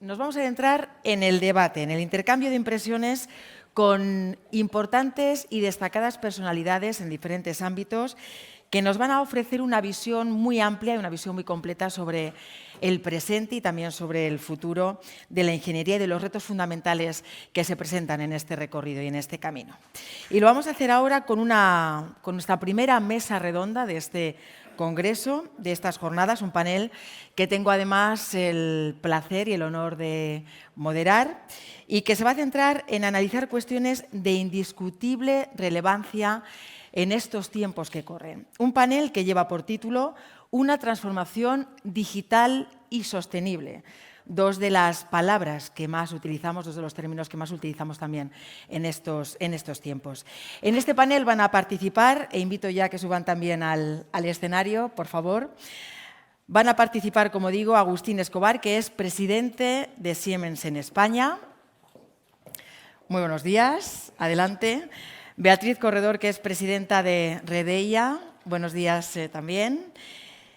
nos vamos a adentrar en el debate, en el intercambio de impresiones con importantes y destacadas personalidades en diferentes ámbitos que nos van a ofrecer una visión muy amplia y una visión muy completa sobre el presente y también sobre el futuro de la ingeniería y de los retos fundamentales que se presentan en este recorrido y en este camino. Y lo vamos a hacer ahora con nuestra primera mesa redonda de este congreso, de estas jornadas, un panel que tengo además el placer y el honor de moderar y que se va a centrar en analizar cuestiones de indiscutible relevancia en estos tiempos que corren. Un panel que lleva por título Una transformación digital y sostenible. Dos de las palabras que más utilizamos, dos de los términos que más utilizamos también en estos tiempos. En este panel van a participar, e invito ya a que suban también al escenario, por favor. Van a participar, como digo, Agustín Escobar, que es presidente de Siemens en España. Muy buenos días, adelante. Beatriz Corredor, que es presidenta de Redeia. Buenos días también.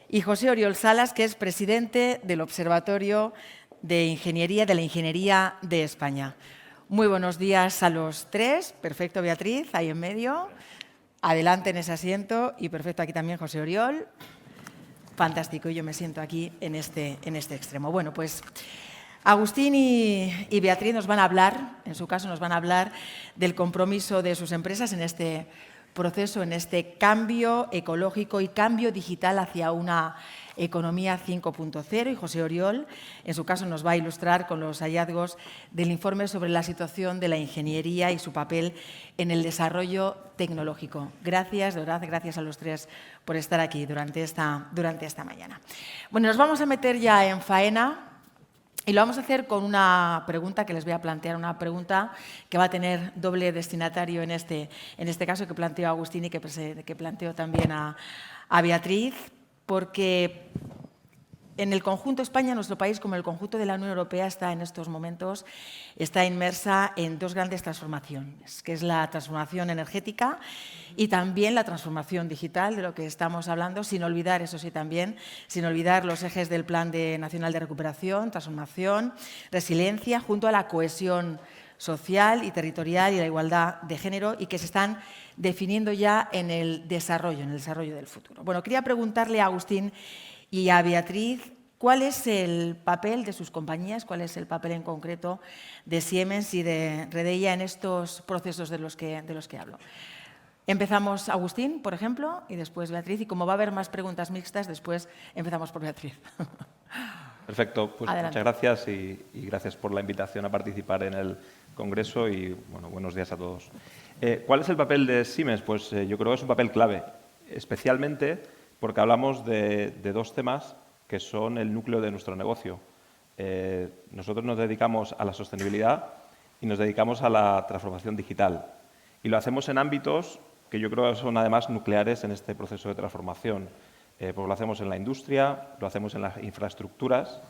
Y José Oriol Salas, que es presidente del Observatorio de la Ingeniería de España. Muy buenos días a los tres. Perfecto, Beatriz, ahí en medio. Adelante en ese asiento. Y perfecto, aquí también José Oriol. Fantástico, yo me siento aquí en este extremo. Bueno, pues Agustín y Beatriz nos van a hablar, en su caso nos van a hablar del compromiso de sus empresas en este proceso, en este cambio ecológico y cambio digital hacia una economía 5.0 y José Oriol, en su caso, nos va a ilustrar con los hallazgos del informe sobre la situación de la ingeniería y su papel en el desarrollo tecnológico. Gracias, de verdad, gracias a los tres por estar aquí durante esta mañana. Bueno, nos vamos a meter ya en faena. Y lo vamos a hacer con una pregunta que les voy a plantear, una pregunta que va a tener doble destinatario en este caso que planteó Agustín y que planteó también a Beatriz, porque en el conjunto España, nuestro país, como el conjunto de la Unión Europea, está en estos momentos inmersa en dos grandes transformaciones, que es la transformación energética y también la transformación digital, de lo que estamos hablando, sin olvidar, eso sí también, sin olvidar los ejes del Plan Nacional de Recuperación, Transformación, Resiliencia, junto a la cohesión social y territorial y la igualdad de género y que se están definiendo ya en el desarrollo del futuro. Bueno, quería preguntarle a Agustín y a Beatriz, ¿cuál es el papel de sus compañías, cuál es el papel en concreto de Siemens y de Redeia en estos procesos de los que hablo? Empezamos Agustín, por ejemplo, y después Beatriz, y como va a haber más preguntas mixtas, después empezamos por Beatriz. Perfecto, pues adelante. Muchas gracias y gracias por la invitación a participar en el Congreso y bueno, buenos días a todos. ¿Cuál es el papel de Siemens? Pues yo creo que es un papel clave, especialmente porque hablamos de dos temas que son el núcleo de nuestro negocio. Nosotros nos dedicamos a la sostenibilidad y nos dedicamos a la transformación digital. Y lo hacemos en ámbitos que yo creo que son además nucleares en este proceso de transformación. Pues lo hacemos en la industria, lo hacemos en las infraestructuras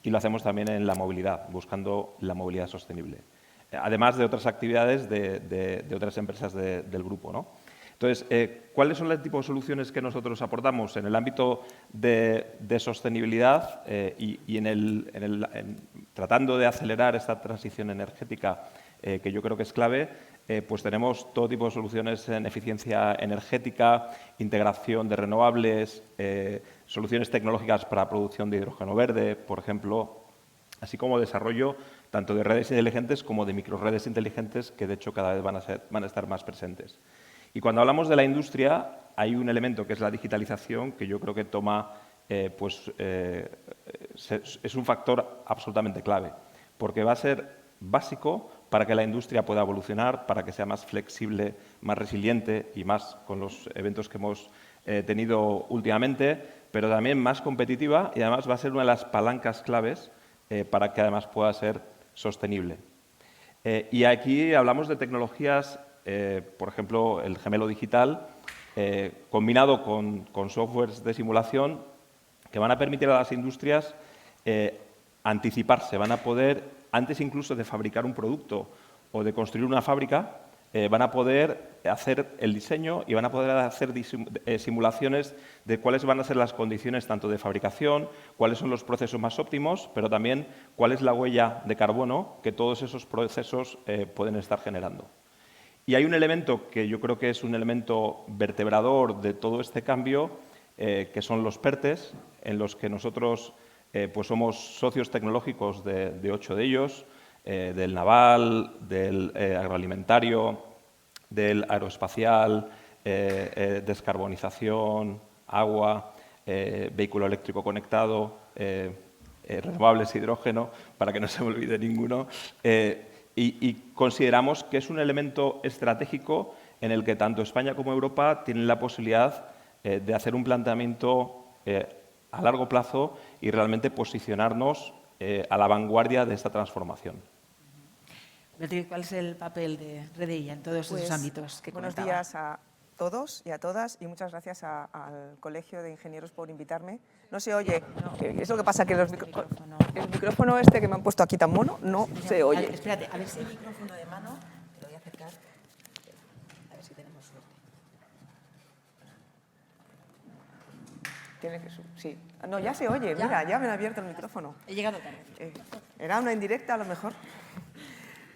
y lo hacemos también en la movilidad, buscando la movilidad sostenible. Además de otras actividades de otras empresas del grupo, ¿no? Entonces, ¿cuáles son el tipo de soluciones que nosotros aportamos en el ámbito de sostenibilidad y tratando de acelerar esta transición energética que yo creo que es clave? Pues tenemos todo tipo de soluciones en eficiencia energética, integración de renovables, soluciones tecnológicas para producción de hidrógeno verde, por ejemplo, así como desarrollo tanto de redes inteligentes como de microredes inteligentes que, de hecho, cada vez van a estar más presentes. Y cuando hablamos de la industria, hay un elemento que es la digitalización, que yo creo que es un factor absolutamente clave, porque va a ser básico para que la industria pueda evolucionar, para que sea más flexible, más resiliente y más con los eventos que hemos tenido últimamente, pero también más competitiva y además va a ser una de las palancas claves para que además pueda ser sostenible. Y aquí hablamos de tecnologías, por ejemplo, el gemelo digital, combinado con softwares de simulación que van a permitir a las industrias anticiparse, van a poder, antes incluso de fabricar un producto o de construir una fábrica, van a poder hacer el diseño y van a poder hacer simulaciones de cuáles van a ser las condiciones tanto de fabricación, cuáles son los procesos más óptimos, pero también cuál es la huella de carbono que todos esos procesos pueden estar generando. Y hay un elemento que yo creo que es un elemento vertebrador de todo este cambio, que son los PERTEs, en los que nosotros pues somos socios tecnológicos de 8 de ellos, del naval, del agroalimentario, del aeroespacial, descarbonización, agua, vehículo eléctrico conectado, renovables, hidrógeno, para que no se me olvide ninguno. Y consideramos que es un elemento estratégico en el que tanto España como Europa tienen la posibilidad de hacer un planteamiento a largo plazo y realmente posicionarnos a la vanguardia de esta transformación. Beatriz, ¿cuál es el papel de Redeia en todos esos ámbitos que buenos comentaba? días a todos y a todas y muchas gracias al Colegio de Ingenieros por invitarme. No se oye, es lo que pasa que el micrófono este que me han puesto aquí tan mono no se oye. Espérate, a ver si el micrófono de mano, te lo voy a acercar, a ver si tenemos suerte. Tiene que sí. No, ya se oye, mira, ya me han abierto el micrófono. He llegado tarde. Era una indirecta a lo mejor.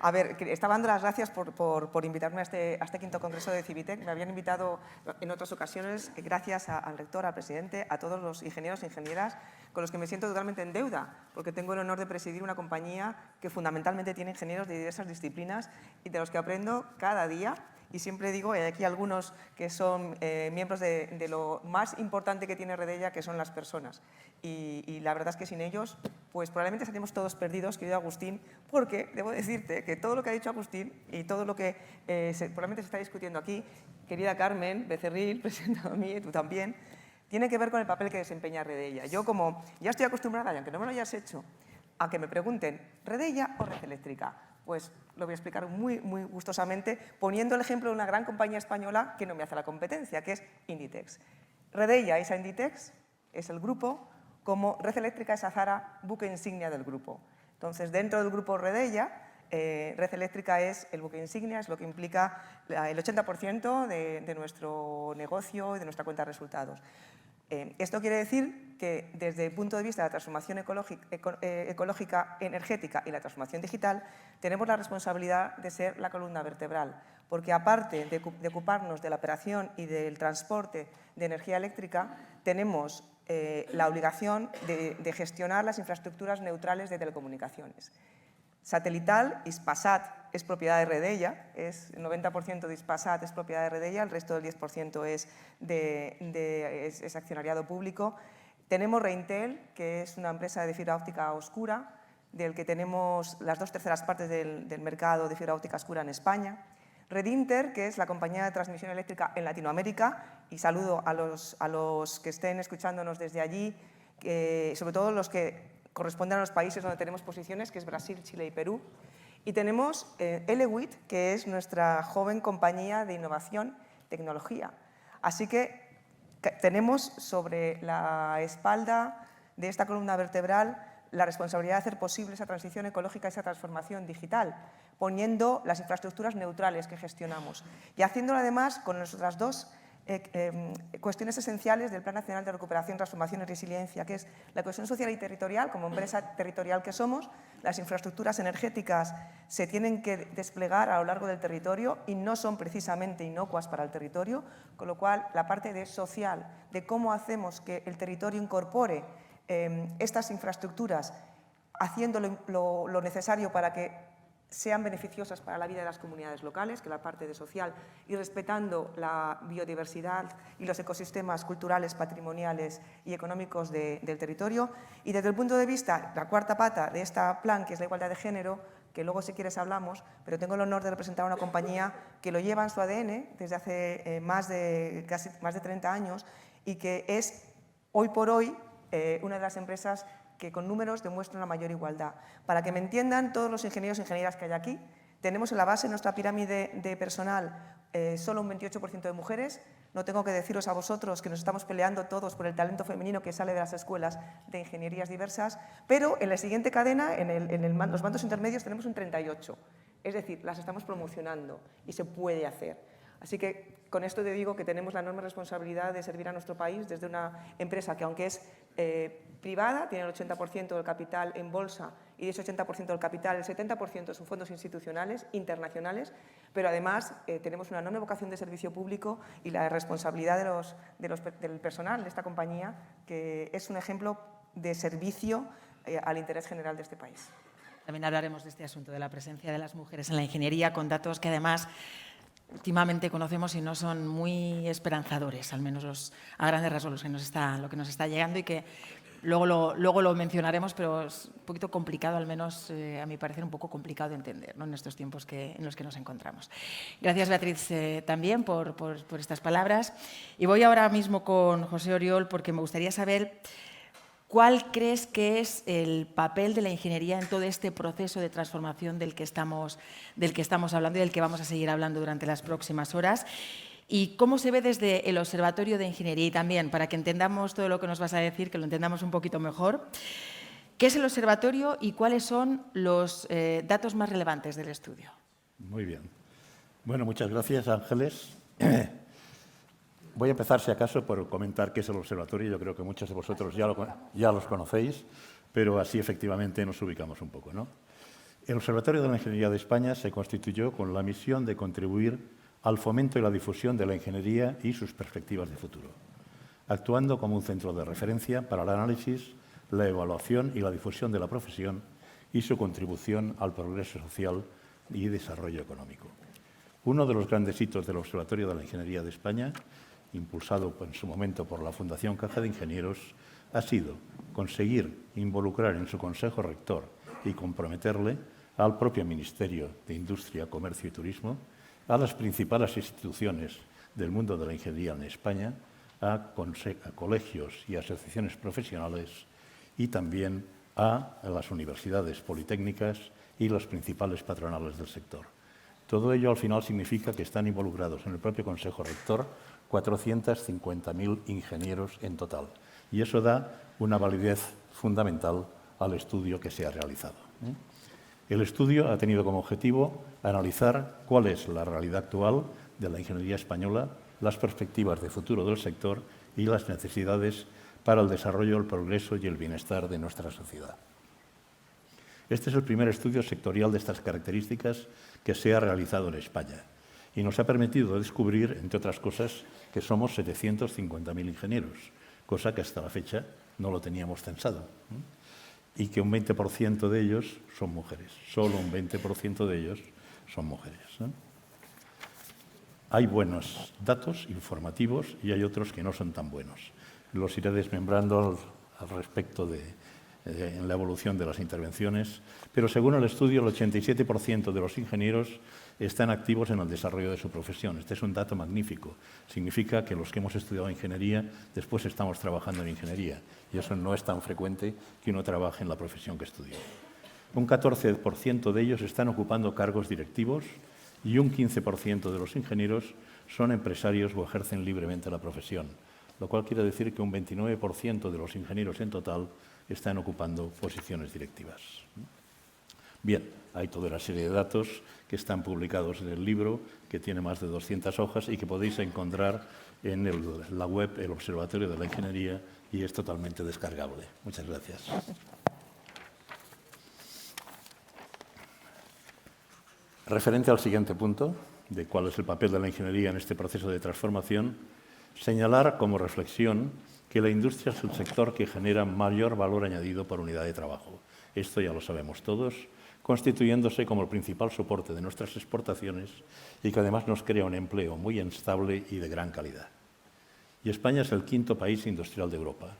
A ver, estaba dando las gracias por invitarme a este quinto congreso de Civitec. Me habían invitado en otras ocasiones, gracias al rector, al presidente, a todos los ingenieros e ingenieras con los que me siento totalmente en deuda, porque tengo el honor de presidir una compañía que fundamentalmente tiene ingenieros de diversas disciplinas y de los que aprendo cada día. Y siempre digo, hay aquí algunos que son miembros de lo más importante que tiene Redeia, que son las personas. Y la verdad es que sin ellos, pues probablemente estaríamos todos perdidos, querido Agustín, porque debo decirte que todo lo que ha dicho Agustín y todo lo que probablemente se está discutiendo aquí, querida Carmen Becerril, presentado a mí, tú también, tiene que ver con el papel que desempeña Redeia. Yo, como ya estoy acostumbrada, y aunque no me lo hayas hecho, a que me pregunten, ¿Redeia o Red Eléctrica? Pues lo voy a explicar muy gustosamente poniendo el ejemplo de una gran compañía española que no me hace la competencia, que es Inditex. Redeia es a Inditex, es el grupo, como Red Eléctrica es a Zara, buque insignia del grupo. Entonces, dentro del grupo Redeia, Red Eléctrica es el buque insignia, es lo que implica el 80% de nuestro negocio y de nuestra cuenta de resultados. Esto quiere decir que desde el punto de vista de la transformación ecológica, energética y la transformación digital, tenemos la responsabilidad de ser la columna vertebral, porque aparte de ocuparnos de la operación y del transporte de energía eléctrica, tenemos la obligación de gestionar las infraestructuras neutrales de telecomunicaciones. Satelital, Hispasat, es propiedad de Redeia, el 90% de Hispasat es propiedad de Redeia, el resto del 10% es accionariado público. Tenemos Reintel, que es una empresa de fibra óptica oscura, del que tenemos las 2/3 partes del mercado de fibra óptica oscura en España. Redinter, que es la compañía de transmisión eléctrica en Latinoamérica, y saludo a los que estén escuchándonos desde allí, sobre todo los que corresponden a los países donde tenemos posiciones, que es Brasil, Chile y Perú. Y tenemos Elewit, que es nuestra joven compañía de innovación, tecnología. Así que tenemos sobre la espalda de esta columna vertebral la responsabilidad de hacer posible esa transición ecológica, esa transformación digital, poniendo las infraestructuras neutrales que gestionamos y haciéndolo además con nuestras dos cuestiones esenciales del Plan Nacional de Recuperación, Transformación y Resiliencia, que es la cohesión social y territorial, como empresa territorial que somos. Las infraestructuras energéticas se tienen que desplegar a lo largo del territorio y no son precisamente inocuas para el territorio, con lo cual la parte de social, de cómo hacemos que el territorio incorpore estas infraestructuras, haciendo lo necesario para que sean beneficiosas para la vida de las comunidades locales, que la parte de social, y respetando la biodiversidad y los ecosistemas culturales, patrimoniales y económicos del territorio. Y desde el punto de vista, la cuarta pata de este plan, que es la igualdad de género, que luego si quieres hablamos, pero tengo el honor de representar a una compañía que lo lleva en su ADN desde hace más de 30 años y que es hoy por hoy una de las empresas que con números demuestran una mayor igualdad. Para que me entiendan todos los ingenieros e ingenieras que hay aquí, tenemos en la base de nuestra pirámide de personal solo un 28% de mujeres. No tengo que deciros a vosotros que nos estamos peleando todos por el talento femenino que sale de las escuelas de ingenierías diversas, pero en la siguiente cadena, en los mandos intermedios, tenemos un 38%. Es decir, las estamos promocionando y se puede hacer. Así que con esto te digo que tenemos la enorme responsabilidad de servir a nuestro país desde una empresa que, aunque es privada, tiene el 80% del capital en bolsa y de ese 80% del capital el 70% son fondos institucionales, internacionales, pero además tenemos una enorme vocación de servicio público y la responsabilidad del personal de esta compañía, que es un ejemplo de servicio al interés general de este país. También hablaremos de este asunto de la presencia de las mujeres en la ingeniería, con datos que además últimamente conocemos y no son muy esperanzadores, al menos a grandes rasgos lo que nos está llegando, y que luego lo mencionaremos, pero es un poquito complicado, al menos a mi parecer un poco complicado de entender, ¿no?, en estos tiempos en los que nos encontramos. Gracias, Beatriz, también por estas palabras. Y voy ahora mismo con José Oriol, porque me gustaría saber ¿cuál crees que es el papel de la ingeniería en todo este proceso de transformación del que estamos hablando y del que vamos a seguir hablando durante las próximas horas? ¿Y cómo se ve desde el Observatorio de Ingeniería? Y también, para que entendamos todo lo que nos vas a decir, que lo entendamos un poquito mejor, ¿qué es el observatorio y cuáles son los datos más relevantes del estudio? Muy bien. Bueno, muchas gracias, Ángeles. Voy a empezar, si acaso, por comentar qué es el observatorio. Yo creo que muchos de vosotros ya los conocéis, pero así efectivamente nos ubicamos un poco, ¿no? El Observatorio de la Ingeniería de España se constituyó con la misión de contribuir al fomento y la difusión de la ingeniería y sus perspectivas de futuro, actuando como un centro de referencia para el análisis, la evaluación y la difusión de la profesión y su contribución al progreso social y desarrollo económico. Uno de los grandes hitos del Observatorio de la Ingeniería de España, impulsado en su momento por la Fundación Caja de Ingenieros, ha sido conseguir involucrar en su Consejo Rector y comprometerle al propio Ministerio de Industria, Comercio y Turismo, a las principales instituciones del mundo de la ingeniería en España, a colegios y asociaciones profesionales y también a las universidades politécnicas y las principales patronales del sector. Todo ello al final significa que están involucrados en el propio Consejo Rector 450.000 ingenieros en total. Y eso da una validez fundamental al estudio que se ha realizado. El estudio ha tenido como objetivo analizar cuál es la realidad actual de la ingeniería española, las perspectivas de futuro del sector y las necesidades para el desarrollo, el progreso y el bienestar de nuestra sociedad. Este es el primer estudio sectorial de estas características que se ha realizado en España y nos ha permitido descubrir, entre otras cosas, que somos 750.000 ingenieros, cosa que hasta la fecha no lo teníamos censado, y que un 20% de ellos son mujeres, solo un 20% de ellos son mujeres. Hay buenos datos informativos y hay otros que no son tan buenos. Los iré desmembrando al respecto en la evolución de las intervenciones, pero según el estudio, el 87% de los ingenieros están activos en el desarrollo de su profesión. Este es un dato magnífico. Significa que los que hemos estudiado ingeniería, después estamos trabajando en ingeniería, y eso no es tan frecuente que uno trabaje en la profesión que estudió. Un 14% de ellos están ocupando cargos directivos y un 15% de los ingenieros son empresarios o ejercen libremente la profesión, lo cual quiere decir que un 29% de los ingenieros en total están ocupando posiciones directivas. Bien, hay toda una serie de datos que están publicados en el libro, que tiene más de 200 hojas y que podéis encontrar en la web El Observatorio de la Ingeniería y es totalmente descargable. Muchas gracias. Referente al siguiente punto, de cuál es el papel de la ingeniería en este proceso de transformación, señalar como reflexión que la industria es el sector que genera mayor valor añadido por unidad de trabajo. Esto ya lo sabemos todos, constituyéndose como el principal soporte de nuestras exportaciones y que además nos crea un empleo muy estable y de gran calidad. Y España es el quinto país industrial de Europa.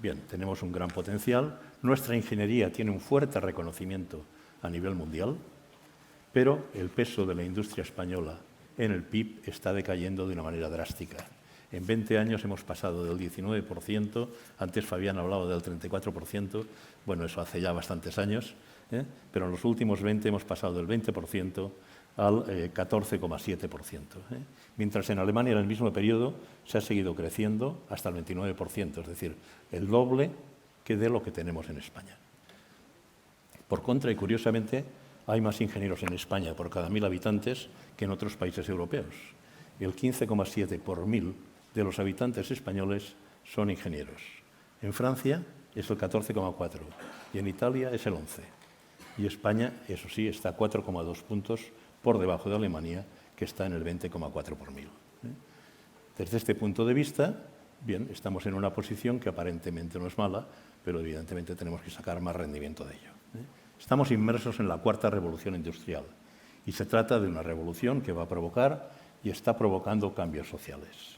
Bien, tenemos un gran potencial, nuestra ingeniería tiene un fuerte reconocimiento a nivel mundial, pero el peso de la industria española en el PIB está decayendo de una manera drástica. En 20 años hemos pasado del 19%, antes Fabián hablaba del 34%, bueno, eso hace ya bastantes años, pero en los últimos 20 hemos pasado del 20% al 14,7%. Mientras en Alemania en el mismo periodo se ha seguido creciendo hasta el 29%, es decir, el doble que de lo que tenemos en España. Por contra, y curiosamente, hay más ingenieros en España por cada 1.000 habitantes que en otros países europeos. El 15,7 por 1.000 de los habitantes españoles son ingenieros. En Francia es el 14,4 y en Italia es el 11. Y España, eso sí, está 4,2 puntos por debajo de Alemania, que está en el 20,4 por 1.000. Desde este punto de vista, bien, estamos en una posición que aparentemente no es mala, pero evidentemente tenemos que sacar más rendimiento de ello. Estamos inmersos en la cuarta revolución industrial y se trata de una revolución que va a provocar y está provocando cambios sociales.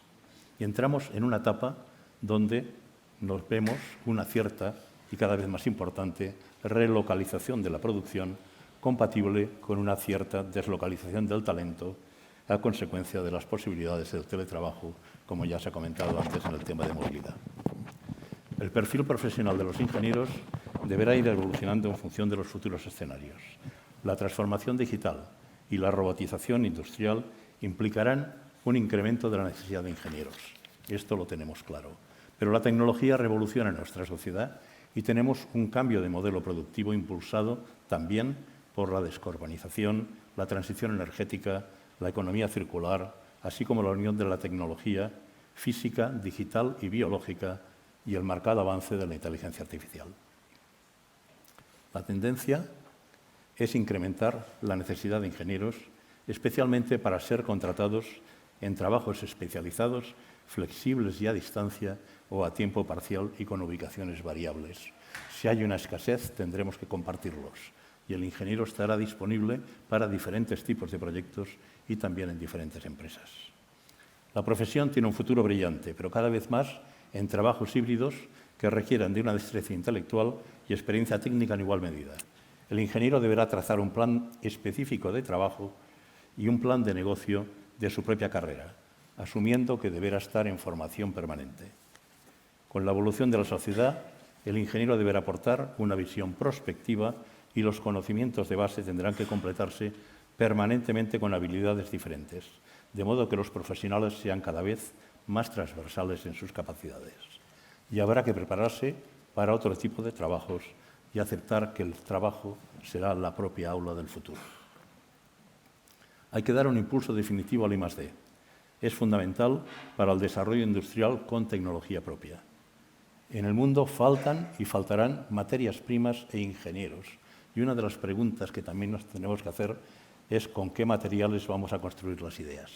Y entramos en una etapa donde nos vemos una cierta y cada vez más importante relocalización de la producción compatible con una cierta deslocalización del talento a consecuencia de las posibilidades del teletrabajo, como ya se ha comentado antes en el tema de movilidad. El perfil profesional de los ingenieros deberá ir evolucionando en función de los futuros escenarios. La transformación digital y la robotización industrial implicarán un incremento de la necesidad de ingenieros. Esto lo tenemos claro. Pero la tecnología revoluciona nuestra sociedad y tenemos un cambio de modelo productivo impulsado también por la descarbonización, la transición energética, la economía circular, así como la unión de la tecnología física, digital y biológica y el marcado avance de la inteligencia artificial. La tendencia es incrementar la necesidad de ingenieros, especialmente para ser contratados en trabajos especializados, flexibles y a distancia o a tiempo parcial y con ubicaciones variables. Si hay una escasez, tendremos que compartirlos y el ingeniero estará disponible para diferentes tipos de proyectos y también en diferentes empresas. La profesión tiene un futuro brillante, pero cada vez más en trabajos híbridos que requieran de una destreza intelectual y experiencia técnica en igual medida. El ingeniero deberá trazar un plan específico de trabajo y un plan de negocio de su propia carrera, asumiendo que deberá estar en formación permanente. Con la evolución de la sociedad, el ingeniero deberá aportar una visión prospectiva y los conocimientos de base tendrán que completarse permanentemente con habilidades diferentes, de modo que los profesionales sean cada vez más transversales en sus capacidades. Y habrá que prepararse para otro tipo de trabajos y aceptar que el trabajo será la propia aula del futuro. Hay que dar un impulso definitivo al I+D. Es fundamental para el desarrollo industrial con tecnología propia. En el mundo faltan y faltarán materias primas e ingenieros. Y una de las preguntas que también nos tenemos que hacer es con qué materiales vamos a construir las ideas.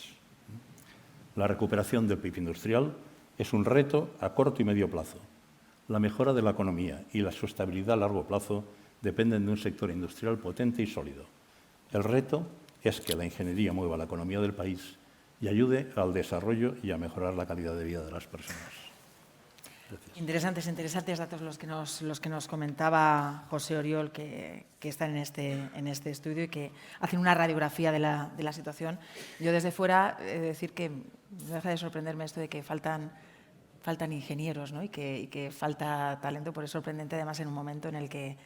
La recuperación del PIB industrial es un reto a corto y medio plazo. La mejora de la economía y la sostenibilidad a largo plazo dependen de un sector industrial potente y sólido. El reto es que la ingeniería mueva la economía del país y ayude al desarrollo y a mejorar la calidad de vida de las personas. Gracias. Interesantes datos los que nos comentaba José Oriol, que están en este estudio y que hacen una radiografía de la situación. Yo desde fuera he de decir que no deja de sorprenderme esto de que faltan ingenieros, ¿no? y que falta talento, por eso es sorprendente además en un momento en el que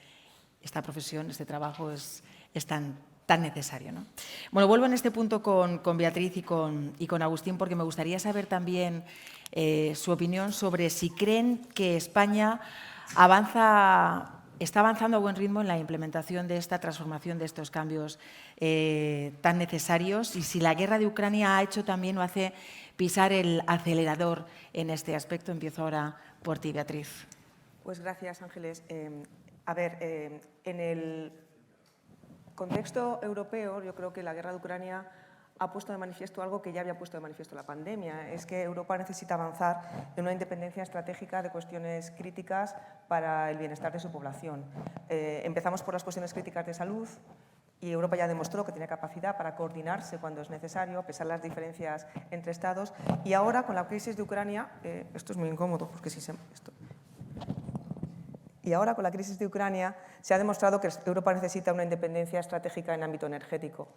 esta profesión, este trabajo es tan necesario, ¿no? Bueno, vuelvo en este punto con Beatriz y con Agustín, porque me gustaría saber también su opinión sobre si creen que España está avanzando a buen ritmo en la implementación de esta transformación, de estos cambios tan necesarios, y si la guerra de Ucrania ha hecho también o hace pisar el acelerador en este aspecto. Empiezo ahora por ti, Beatriz. Pues gracias, Ángeles. En el contexto europeo, yo creo que la guerra de Ucrania ha puesto de manifiesto algo que ya había puesto de manifiesto la pandemia, es que Europa necesita avanzar en una independencia estratégica de cuestiones críticas para el bienestar de su población. Empezamos por las cuestiones críticas de salud, y Europa ya demostró que tiene capacidad para coordinarse cuando es necesario, a pesar de las diferencias entre Estados. Y ahora, con la crisis de Ucrania, esto es muy incómodo, porque si se... Y ahora, con la crisis de Ucrania, se ha demostrado que Europa necesita una independencia estratégica en ámbito energético.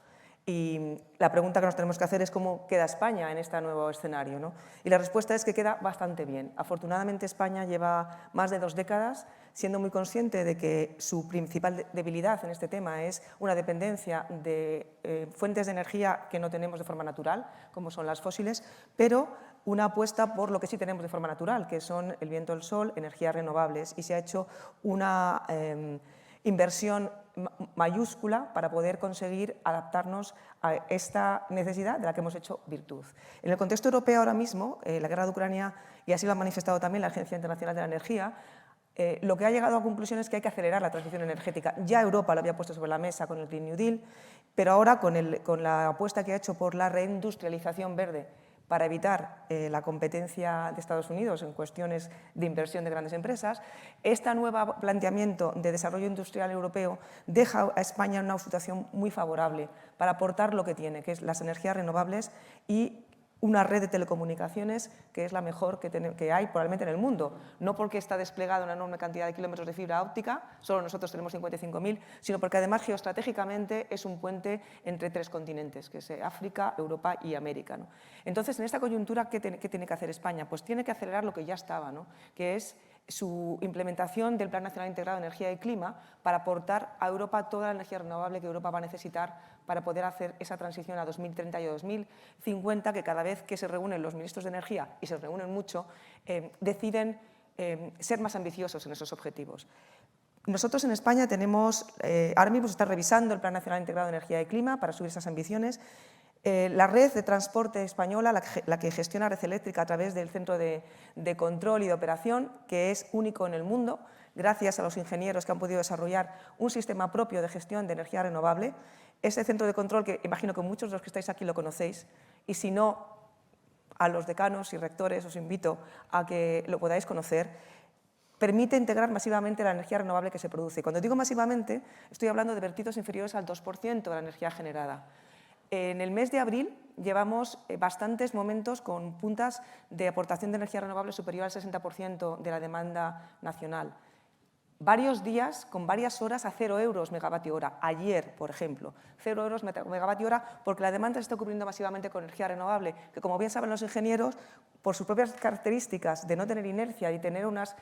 Y la pregunta que nos tenemos que hacer es cómo queda España en este nuevo escenario, ¿no? Y la respuesta es que queda bastante bien. Afortunadamente, España lleva más de 2 décadas siendo muy consciente de que su principal debilidad en este tema es una dependencia de fuentes de energía que no tenemos de forma natural, como son las fósiles, pero una apuesta por lo que sí tenemos de forma natural, que son el viento, el sol, energías renovables, y se ha hecho una inversión mayúscula para poder conseguir adaptarnos a esta necesidad de la que hemos hecho virtud. En el contexto europeo ahora mismo, la guerra de Ucrania, y así lo ha manifestado también la Agencia Internacional de la Energía, lo que ha llegado a conclusión es que hay que acelerar la transición energética. Ya Europa lo había puesto sobre la mesa con el Green New Deal, pero ahora con la apuesta que ha hecho por la reindustrialización verde para evitar la competencia de Estados Unidos en cuestiones de inversión de grandes empresas, este nuevo planteamiento de desarrollo industrial europeo deja a España en una situación muy favorable para aportar lo que tiene, que es las energías renovables y una red de telecomunicaciones que es la mejor que hay probablemente en el mundo. No porque está desplegada una enorme cantidad de kilómetros de fibra óptica, solo nosotros tenemos 55.000, sino porque además geoestratégicamente es un puente entre 3 continentes, que es África, Europa y América, ¿no? Entonces, en esta coyuntura, ¿qué tiene que hacer España? Pues tiene que acelerar lo que ya estaba, ¿no? Que es su implementación del Plan Nacional Integrado de Energía y Clima para aportar a Europa toda la energía renovable que Europa va a necesitar para poder hacer esa transición a 2030 y a 2050, que cada vez que se reúnen los ministros de energía, y se reúnen mucho, deciden ser más ambiciosos en esos objetivos. Nosotros en España tenemos, ahora mismo se está revisando el Plan Nacional Integrado de Energía y Clima para subir esas ambiciones. La red de transporte española, la que gestiona Red Eléctrica a través del Centro de Control y de Operación, que es único en el mundo, gracias a los ingenieros que han podido desarrollar un sistema propio de gestión de energía renovable. Ese centro de control, que imagino que muchos de los que estáis aquí lo conocéis, y si no, a los decanos y rectores os invito a que lo podáis conocer, permite integrar masivamente la energía renovable que se produce. Y cuando digo masivamente, estoy hablando de vertidos inferiores al 2% de la energía generada. En el mes de abril llevamos bastantes momentos con puntas de aportación de energía renovable superior al 60% de la demanda nacional. Varios días con varias horas a 0 euros megavatio hora. Ayer, por ejemplo, 0 euros megavatio hora porque la demanda se está cubriendo masivamente con energía renovable, que como bien saben los ingenieros, por sus propias características de no tener inercia y tener unas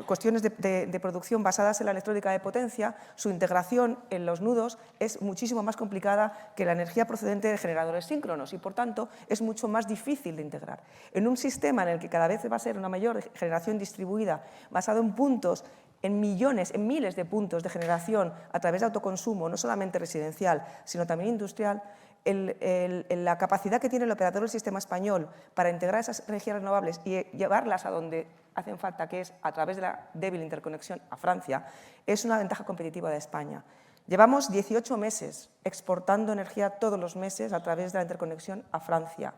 cuestiones de producción basadas en la electrónica de potencia, su integración en los nudos es muchísimo más complicada que la energía procedente de generadores síncronos y, por tanto, es mucho más difícil de integrar. En un sistema en el que cada vez va a ser una mayor generación distribuida, basado en puntos, en millones, en miles de puntos de generación a través de autoconsumo, no solamente residencial, sino también industrial, la capacidad que tiene el operador del sistema español para integrar esas energías renovables y llevarlas a donde hacen falta, que es a través de la débil interconexión a Francia, es una ventaja competitiva de España. Llevamos 18 meses exportando energía todos los meses a través de la interconexión a Francia.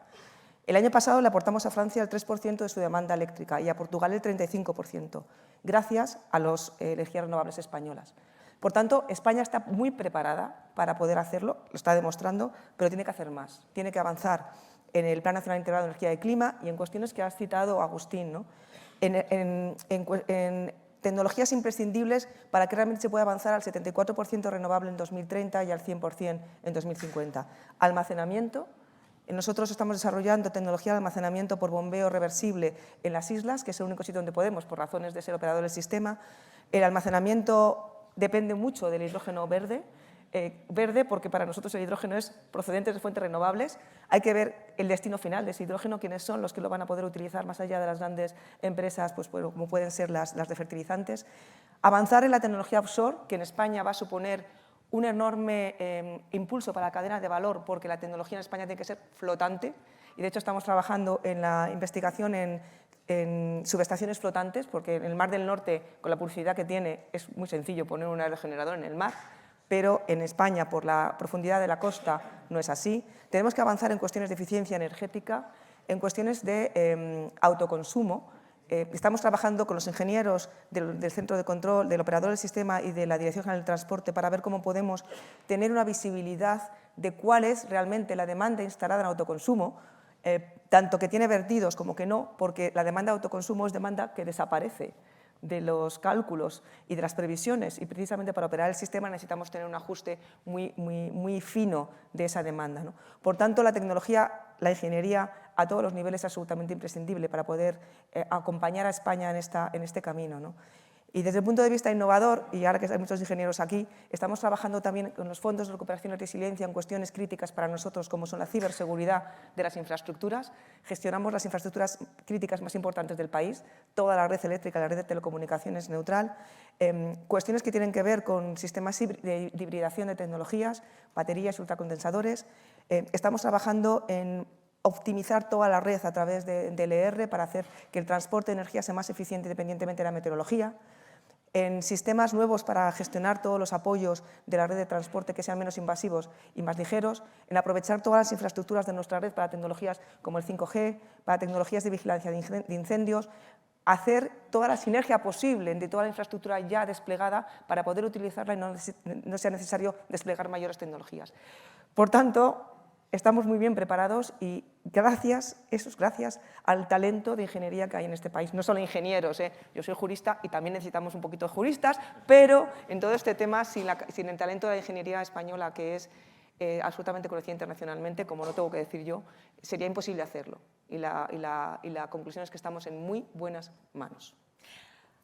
El año pasado le aportamos a Francia el 3% de su demanda eléctrica y a Portugal el 35%, gracias a las energías renovables españolas. Por tanto, España está muy preparada para poder hacerlo, lo está demostrando, pero tiene que hacer más. Tiene que avanzar en el Plan Nacional Integrado de Energía y Clima y en cuestiones que ha citado Agustín, ¿no? En tecnologías imprescindibles para que realmente se pueda avanzar al 74% renovable en 2030 y al 100% en 2050. Almacenamiento. Nosotros estamos desarrollando tecnología de almacenamiento por bombeo reversible en las islas, que es el único sitio donde podemos, por razones de ser operador del sistema. El almacenamiento depende mucho del hidrógeno verde, verde porque para nosotros el hidrógeno es procedente de fuentes renovables. Hay que ver el destino final de ese hidrógeno, quiénes son los que lo van a poder utilizar más allá de las grandes empresas, pues, como pueden ser las de fertilizantes. Avanzar en la tecnología offshore, que en España va a suponer un enorme impulso para la cadena de valor, porque la tecnología en España tiene que ser flotante, y de hecho estamos trabajando en la investigación en subestaciones flotantes, porque en el Mar del Norte, con la pulsidad que tiene, es muy sencillo poner un aerogenerador en el mar, pero en España, por la profundidad de la costa, no es así. Tenemos que avanzar en cuestiones de eficiencia energética, en cuestiones de autoconsumo. Estamos trabajando con los ingenieros del Centro de Control, del operador del sistema y de la Dirección General del Transporte para ver cómo podemos tener una visibilidad de cuál es realmente la demanda instalada en autoconsumo, tanto que tiene vertidos como que no, porque la demanda de autoconsumo es demanda que desaparece de los cálculos y de las previsiones, y precisamente para operar el sistema necesitamos tener un ajuste muy fino de esa demanda, ¿no? Por tanto, la tecnología, la ingeniería a todos los niveles es absolutamente imprescindible para poder acompañar a España en este camino, ¿no? Y desde el punto de vista innovador, y ahora que hay muchos ingenieros aquí, estamos trabajando también con los fondos de recuperación y resiliencia en cuestiones críticas para nosotros, como son la ciberseguridad de las infraestructuras. Gestionamos las infraestructuras críticas más importantes del país, toda la red eléctrica, la red de telecomunicaciones neutral, cuestiones que tienen que ver con sistemas de hibridación de tecnologías, baterías y ultracondensadores. Estamos trabajando en optimizar toda la red a través de LR para hacer que el transporte de energía sea más eficiente independientemente de la meteorología, en sistemas nuevos para gestionar todos los apoyos de la red de transporte que sean menos invasivos y más ligeros, en aprovechar todas las infraestructuras de nuestra red para tecnologías como el 5G, para tecnologías de vigilancia de incendios, hacer toda la sinergia posible de toda la infraestructura ya desplegada para poder utilizarla y no sea necesario desplegar mayores tecnologías. Por tanto, estamos muy bien preparados y gracias al talento de ingeniería que hay en este país. No solo ingenieros, yo soy jurista y también necesitamos un poquito de juristas, pero en todo este tema, sin el talento de la ingeniería española, que es absolutamente conocida internacionalmente, como no tengo que decir yo, sería imposible hacerlo. Y la conclusión es que estamos en muy buenas manos.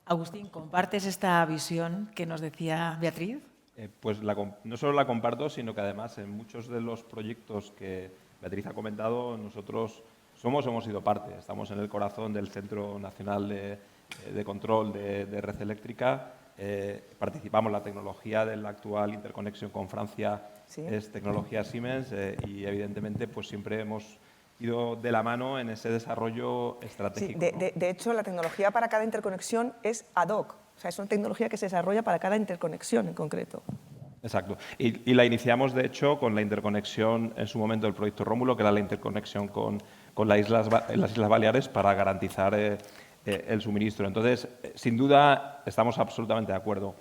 Agustín, ¿compartes esta visión que nos decía Beatriz? Pues no solo la comparto, sino que además en muchos de los proyectos que Beatriz ha comentado, nosotros hemos sido parte. Estamos en el corazón del Centro Nacional de Control de Red Eléctrica. Participamos en la tecnología de la actual interconexión con Francia, ¿sí? Es tecnología Siemens y evidentemente pues siempre hemos ido de la mano en ese desarrollo estratégico. Sí, de hecho, la tecnología para cada interconexión es ad hoc. O sea, es una tecnología que se desarrolla para cada interconexión en concreto. Exacto. Y la iniciamos, de hecho, con la interconexión en su momento del proyecto Rómulo, que era la interconexión con las Islas Baleares para garantizar el suministro. Entonces, sin duda, estamos absolutamente de acuerdo.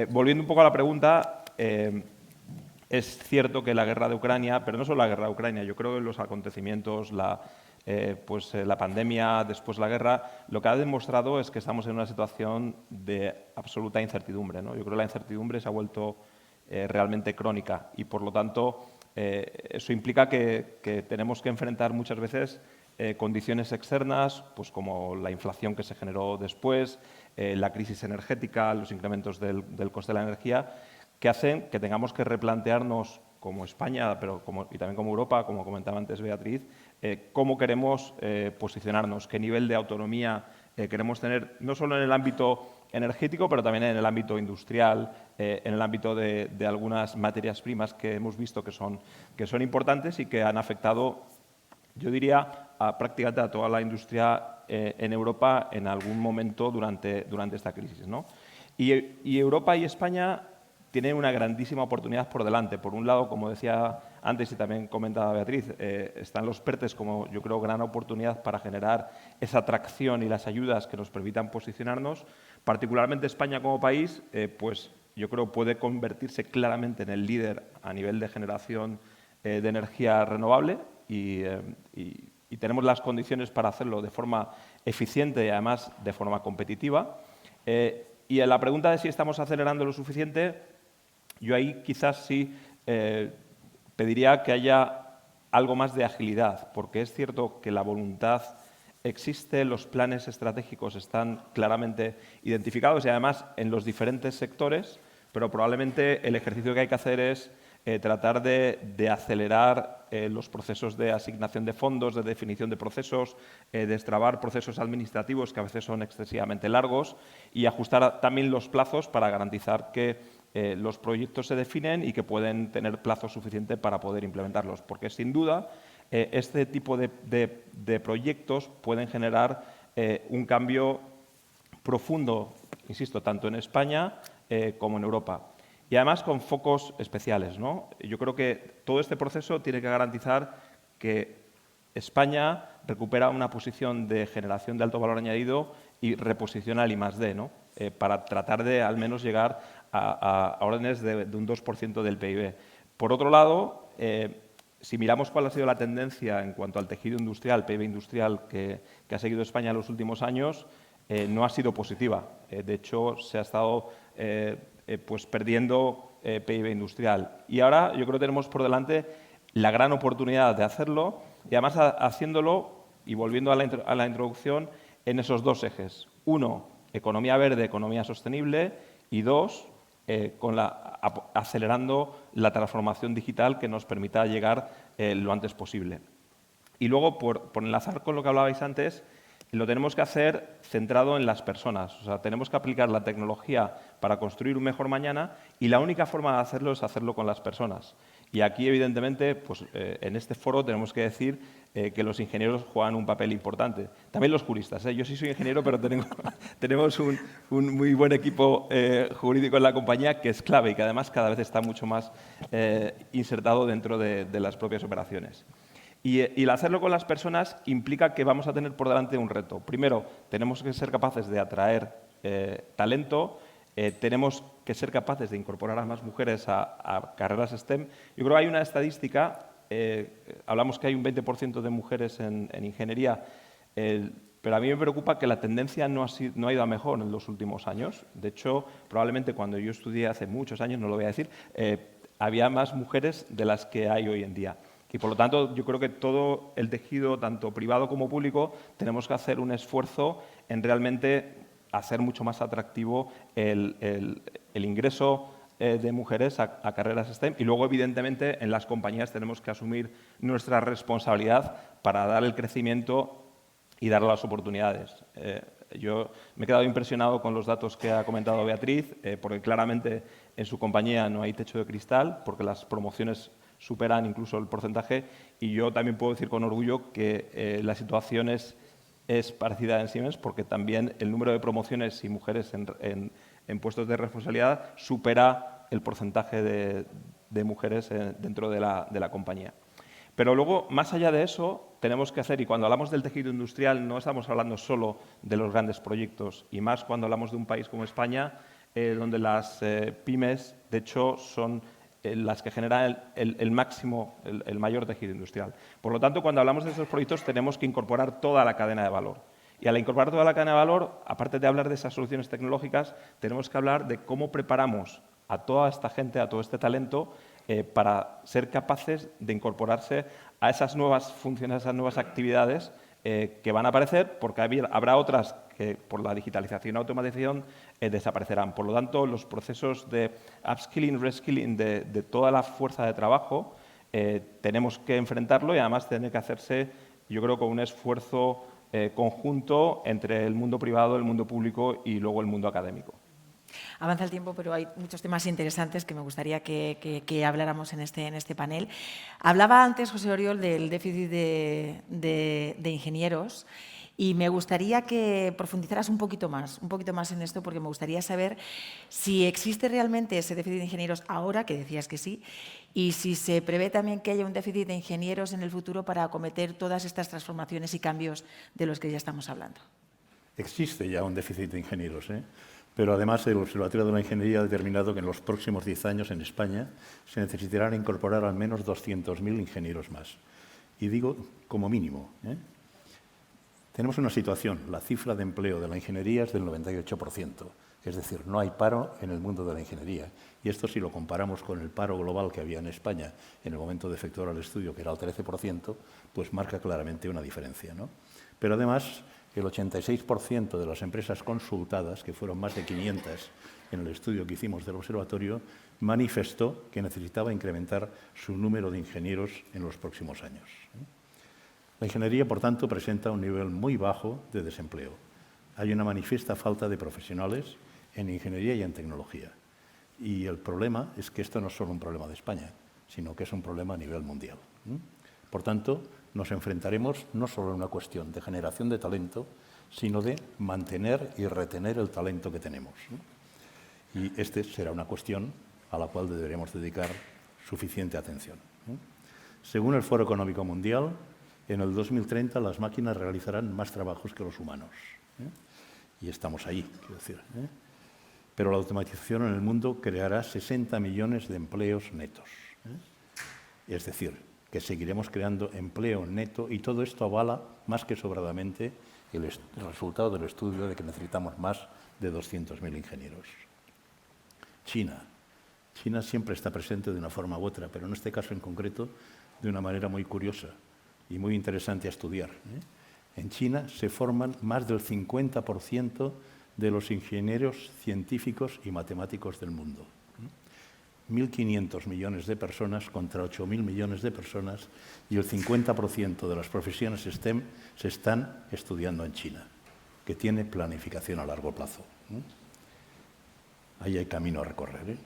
Volviendo un poco a la pregunta, es cierto que la guerra de Ucrania, pero no solo la guerra de Ucrania, yo creo que los acontecimientos, la pandemia, después la guerra, lo que ha demostrado es que estamos en una situación de absoluta incertidumbre, ¿no? Yo creo que la incertidumbre se ha vuelto realmente crónica y, por lo tanto, eso implica que tenemos que enfrentar muchas veces condiciones externas, pues como la inflación que se generó después, la crisis energética, los incrementos del coste de la energía, que hacen que tengamos que replantearnos como España, pero y también como Europa, como comentaba antes Beatriz, cómo queremos posicionarnos, qué nivel de autonomía queremos tener, no solo en el ámbito energético, pero también en el ámbito industrial, en el ámbito de algunas materias primas que hemos visto que son importantes y que han afectado, yo diría, prácticamente a toda la industria en Europa en algún momento durante esta crisis, ¿no? Y Europa y España tienen una grandísima oportunidad por delante. Por un lado, como decía antes y también comentaba Beatriz, están los PERTEs como, yo creo, gran oportunidad para generar esa atracción y las ayudas que nos permitan posicionarnos. Particularmente España como país, pues yo creo puede convertirse claramente en el líder a nivel de generación de energía renovable y tenemos las condiciones para hacerlo de forma eficiente y además de forma competitiva. Y en la pregunta de si estamos acelerando lo suficiente, yo ahí quizás sí pediría que haya algo más de agilidad, porque es cierto que la voluntad existe, los planes estratégicos están claramente identificados y además en los diferentes sectores, pero probablemente el ejercicio que hay que hacer es tratar de acelerar los procesos de asignación de fondos, de definición de procesos, destrabar procesos administrativos que a veces son excesivamente largos y ajustar también los plazos para garantizar que los proyectos se definen y que pueden tener plazo suficiente para poder implementarlos. Porque, sin duda, este tipo de proyectos pueden generar un cambio profundo, insisto, tanto en España como en Europa. Y además con focos especiales, ¿no? Yo creo que todo este proceso tiene que garantizar que España recupera una posición de generación de alto valor añadido y reposiciona el I+D, ¿no? Para tratar de al menos llegar a órdenes de un 2% del PIB. Por otro lado, si miramos cuál ha sido la tendencia en cuanto al tejido industrial, PIB industrial que ha seguido España en los últimos años, no ha sido positiva. De hecho, se ha estado pues perdiendo PIB industrial. Y ahora yo creo que tenemos por delante la gran oportunidad de hacerlo y además haciéndolo, y volviendo a la introducción, en esos dos ejes. Uno, economía verde, economía sostenible, y 2, acelerando la transformación digital que nos permita llegar lo antes posible. Y luego, por enlazar con lo que hablabais antes, lo tenemos que hacer centrado en las personas. O sea, tenemos que aplicar la tecnología para construir un mejor mañana y la única forma de hacerlo es hacerlo con las personas. Y aquí, evidentemente, pues, en este foro tenemos que decir que los ingenieros juegan un papel importante. También los juristas. Yo sí soy ingeniero, pero tenemos un muy buen equipo jurídico en la compañía que es clave y que además cada vez está mucho más insertado dentro de las propias operaciones. Y el hacerlo con las personas implica que vamos a tener por delante un reto. Primero, tenemos que ser capaces de atraer talento, tenemos que ser capaces de incorporar a más mujeres a carreras STEM. Yo creo que hay una estadística, hablamos que hay un 20% de mujeres en ingeniería, pero a mí me preocupa que la tendencia no ha ido a mejor en los últimos años. De hecho, probablemente cuando yo estudié hace muchos años, no lo voy a decir, había más mujeres de las que hay hoy en día. Y, por lo tanto, yo creo que todo el tejido, tanto privado como público, tenemos que hacer un esfuerzo en realmente hacer mucho más atractivo el ingreso de mujeres a carreras STEM. Y luego, evidentemente, en las compañías tenemos que asumir nuestra responsabilidad para dar el crecimiento y dar las oportunidades. Yo me he quedado impresionado con los datos que ha comentado Beatriz, porque claramente en su compañía no hay techo de cristal, porque las promociones superan incluso el porcentaje, y yo también puedo decir con orgullo que la situación es parecida en Siemens, porque también el número de promociones y mujeres en puestos de responsabilidad supera el porcentaje de mujeres dentro de la compañía. Pero luego, más allá de eso, tenemos que hacer, y cuando hablamos del tejido industrial no estamos hablando solo de los grandes proyectos, y más cuando hablamos de un país como España, donde las pymes, de hecho, son las que generan el mayor tejido industrial. Por lo tanto, cuando hablamos de estos proyectos tenemos que incorporar toda la cadena de valor. Y al incorporar toda la cadena de valor, aparte de hablar de esas soluciones tecnológicas, tenemos que hablar de cómo preparamos a toda esta gente, a todo este talento, para ser capaces de incorporarse a esas nuevas funciones, a esas nuevas actividades que van a aparecer, porque habrá otras que por la digitalización y automatización desaparecerán. Por lo tanto, los procesos de upskilling, reskilling de toda la fuerza de trabajo tenemos que enfrentarlo y además tiene que hacerse, yo creo, con un esfuerzo conjunto entre el mundo privado, el mundo público y luego el mundo académico. Avanza el tiempo, pero hay muchos temas interesantes que me gustaría que habláramos en este panel. Hablaba antes José Oriol del déficit de ingenieros y me gustaría que profundizaras un poquito más en esto, porque me gustaría saber si existe realmente ese déficit de ingenieros ahora, que decías que sí, y si se prevé también que haya un déficit de ingenieros en el futuro para acometer todas estas transformaciones y cambios de los que ya estamos hablando. Existe ya un déficit de ingenieros, pero además el Observatorio de la Ingeniería ha determinado que en los próximos 10 años en España se necesitarán incorporar al menos 200.000 ingenieros más. Y digo como mínimo. Tenemos una situación, la cifra de empleo de la ingeniería es del 98%, es decir, no hay paro en el mundo de la ingeniería. Y esto, si lo comparamos con el paro global que había en España en el momento de efectuar el estudio, que era el 13%, pues marca claramente una diferencia, ¿no? Pero además, el 86% de las empresas consultadas, que fueron más de 500 en el estudio que hicimos del observatorio, manifestó que necesitaba incrementar su número de ingenieros en los próximos años. La ingeniería, por tanto, presenta un nivel muy bajo de desempleo. Hay una manifiesta falta de profesionales en ingeniería y en tecnología. Y el problema es que esto no es solo un problema de España, sino que es un problema a nivel mundial. Por tanto, nos enfrentaremos no solo a una cuestión de generación de talento, sino de mantener y retener el talento que tenemos. Y esta será una cuestión a la cual deberemos dedicar suficiente atención. Según el Foro Económico Mundial, en el 2030 las máquinas realizarán más trabajos que los humanos. Y estamos ahí, quiero decir. Pero la automatización en el mundo creará 60 millones de empleos netos. Es decir, que seguiremos creando empleo neto y todo esto avala más que sobradamente el resultado del estudio de que necesitamos más de 200.000 ingenieros. China. China siempre está presente de una forma u otra, pero en este caso en concreto de una manera muy curiosa y muy interesante a estudiar. En China se forman más del 50% de los ingenieros científicos y matemáticos del mundo. 1.500 millones de personas contra 8.000 millones de personas, y el 50% de las profesiones STEM se están estudiando en China, que tiene planificación a largo plazo. Ahí hay camino a recorrer.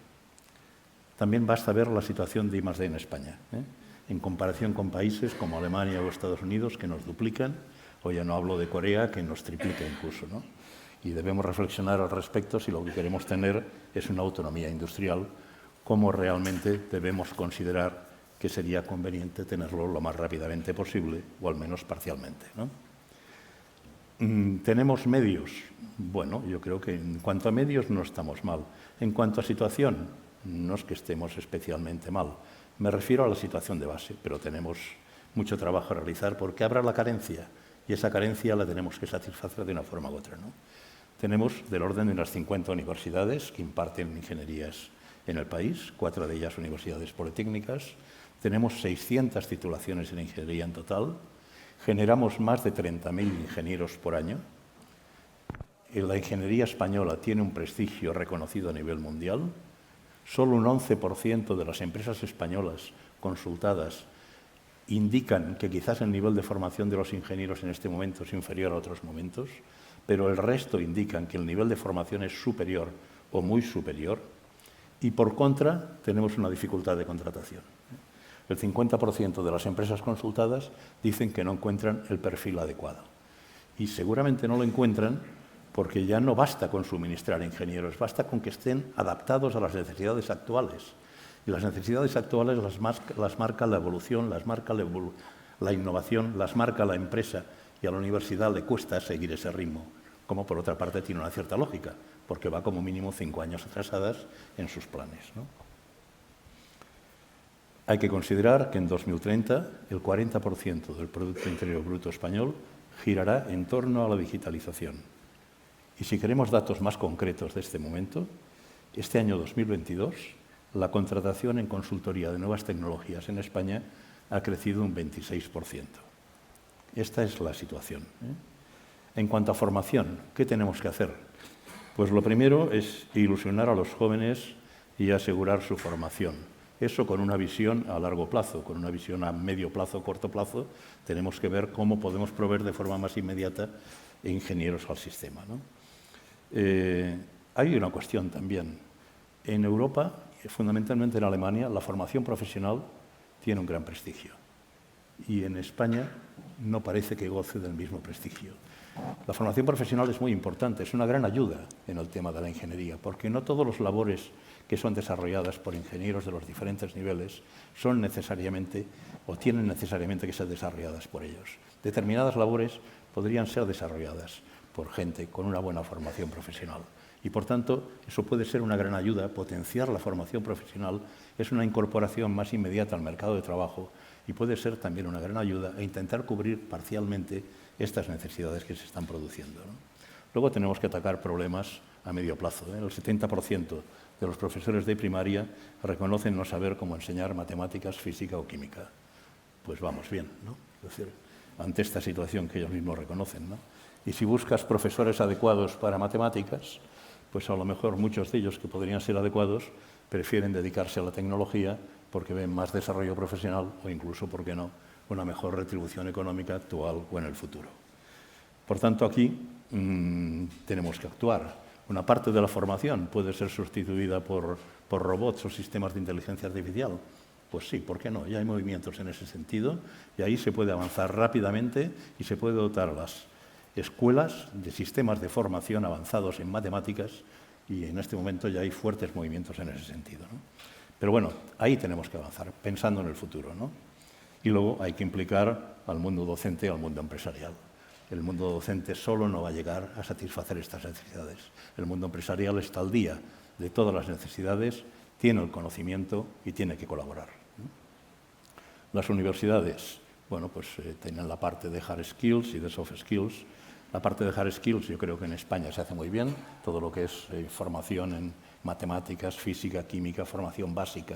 También basta ver la situación de I+D en España, en comparación con países como Alemania o Estados Unidos, que nos duplican, o ya no hablo de Corea, que nos triplica incluso, ¿no? Y debemos reflexionar al respecto si lo que queremos tener es una autonomía industrial, cómo realmente debemos considerar que sería conveniente tenerlo lo más rápidamente posible, o al menos parcialmente, ¿no? ¿Tenemos medios? Bueno, yo creo que en cuanto a medios no estamos mal. En cuanto a situación, no es que estemos especialmente mal. Me refiero a la situación de base, pero tenemos mucho trabajo a realizar porque habrá la carencia, y esa carencia la tenemos que satisfacer de una forma u otra, ¿no? Tenemos del orden de unas 50 universidades que imparten ingenierías en el país, 4 de ellas universidades politécnicas. Tenemos 600 titulaciones en ingeniería en total. Generamos más de 30.000 ingenieros por año. La ingeniería española tiene un prestigio reconocido a nivel mundial. Solo un 11% de las empresas españolas consultadas indican que quizás el nivel de formación de los ingenieros en este momento es inferior a otros momentos, pero el resto indican que el nivel de formación es superior o muy superior. Y por contra, tenemos una dificultad de contratación. El 50% de las empresas consultadas dicen que no encuentran el perfil adecuado. Y seguramente no lo encuentran porque ya no basta con suministrar ingenieros, basta con que estén adaptados a las necesidades actuales. Y las necesidades actuales las marca la evolución, las marca la innovación, las marca la empresa, y a la universidad le cuesta seguir ese ritmo, como por otra parte tiene una cierta lógica, porque va como mínimo 5 años atrasadas en sus planes, ¿no? Hay que considerar que en 2030 el 40% del Producto Interior Bruto español girará en torno a la digitalización. Y si queremos datos más concretos de este momento, este año 2022 la contratación en consultoría de nuevas tecnologías en España ha crecido un 26%. Esta es la situación. En cuanto a formación, ¿qué tenemos que hacer? Pues lo primero es ilusionar a los jóvenes y asegurar su formación. Eso con una visión a largo plazo, con una visión a medio plazo, corto plazo, tenemos que ver cómo podemos proveer de forma más inmediata ingenieros al sistema, ¿no? Hay una cuestión también. En Europa, fundamentalmente en Alemania, la formación profesional tiene un gran prestigio. Y en España no parece que goce del mismo prestigio. La formación profesional es muy importante, es una gran ayuda en el tema de la ingeniería, porque no todas las labores que son desarrolladas por ingenieros de los diferentes niveles son necesariamente o tienen necesariamente que ser desarrolladas por ellos. Determinadas labores podrían ser desarrolladas por gente con una buena formación profesional. Y, por tanto, eso puede ser una gran ayuda. Potenciar la formación profesional es una incorporación más inmediata al mercado de trabajo y puede ser también una gran ayuda a intentar cubrir parcialmente estas necesidades que se están produciendo, ¿no? Luego tenemos que atacar problemas a medio plazo, ¿eh? El 70% de los profesores de primaria reconocen no saber cómo enseñar matemáticas, física o química. Pues vamos bien, ¿no? Es decir, ante esta situación que ellos mismos reconocen, ¿no? Y si buscas profesores adecuados para matemáticas, pues a lo mejor muchos de ellos que podrían ser adecuados prefieren dedicarse a la tecnología porque ven más desarrollo profesional o incluso, ¿por qué no?, una mejor retribución económica actual o en el futuro. Por tanto, aquí tenemos que actuar. Una parte de la formación puede ser sustituida por robots o sistemas de inteligencia artificial. Pues sí, ¿por qué no? Ya hay movimientos en ese sentido y ahí se puede avanzar rápidamente y se puede dotar a las escuelas de sistemas de formación avanzados en matemáticas, y en este momento ya hay fuertes movimientos en ese sentido, ¿no? Pero bueno, ahí tenemos que avanzar, pensando en el futuro, ¿no? Y luego hay que implicar al mundo docente y al mundo empresarial. El mundo docente solo no va a llegar a satisfacer estas necesidades. El mundo empresarial está al día de todas las necesidades, tiene el conocimiento y tiene que colaborar, ¿no? Las universidades, bueno, pues tienen la parte de hard skills y de soft skills. La parte de hard skills yo creo que en España se hace muy bien, todo lo que es formación en matemáticas, física, química, formación básica,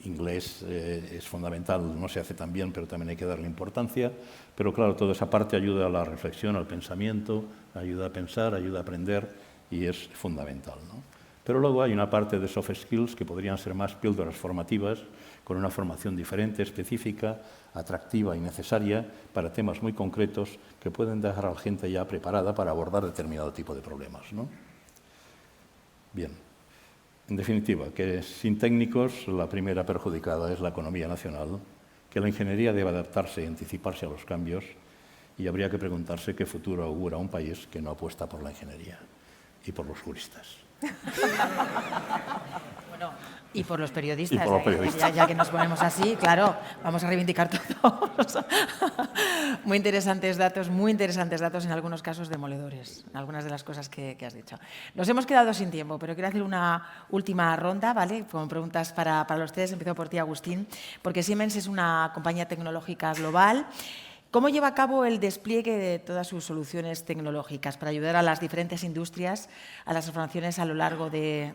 inglés es fundamental, no se hace tan bien, pero también hay que darle importancia. Pero claro, toda esa parte ayuda a la reflexión, al pensamiento, ayuda a pensar, ayuda a aprender y es fundamental, ¿no? Pero luego hay una parte de soft skills que podrían ser más píldoras formativas, con una formación diferente, específica, atractiva y necesaria para temas muy concretos que pueden dejar a la gente ya preparada para abordar determinado tipo de problemas, ¿no? Bien. En definitiva, que sin técnicos la primera perjudicada es la economía nacional, que la ingeniería debe adaptarse y anticiparse a los cambios y habría que preguntarse qué futuro augura un país que no apuesta por la ingeniería y por los juristas. Bueno, y por los periodistas. Y por los periodistas. Ya que nos ponemos así, claro, vamos a reivindicar todos. Muy interesantes datos en algunos casos demoledores, en algunas de las cosas que has dicho. Nos hemos quedado sin tiempo, pero quiero hacer una última ronda, ¿vale? Con preguntas para los tres. Empiezo por ti, Agustín, porque Siemens es una compañía tecnológica global. ¿Cómo lleva a cabo el despliegue de todas sus soluciones tecnológicas para ayudar a las diferentes industrias a las transformaciones a lo largo de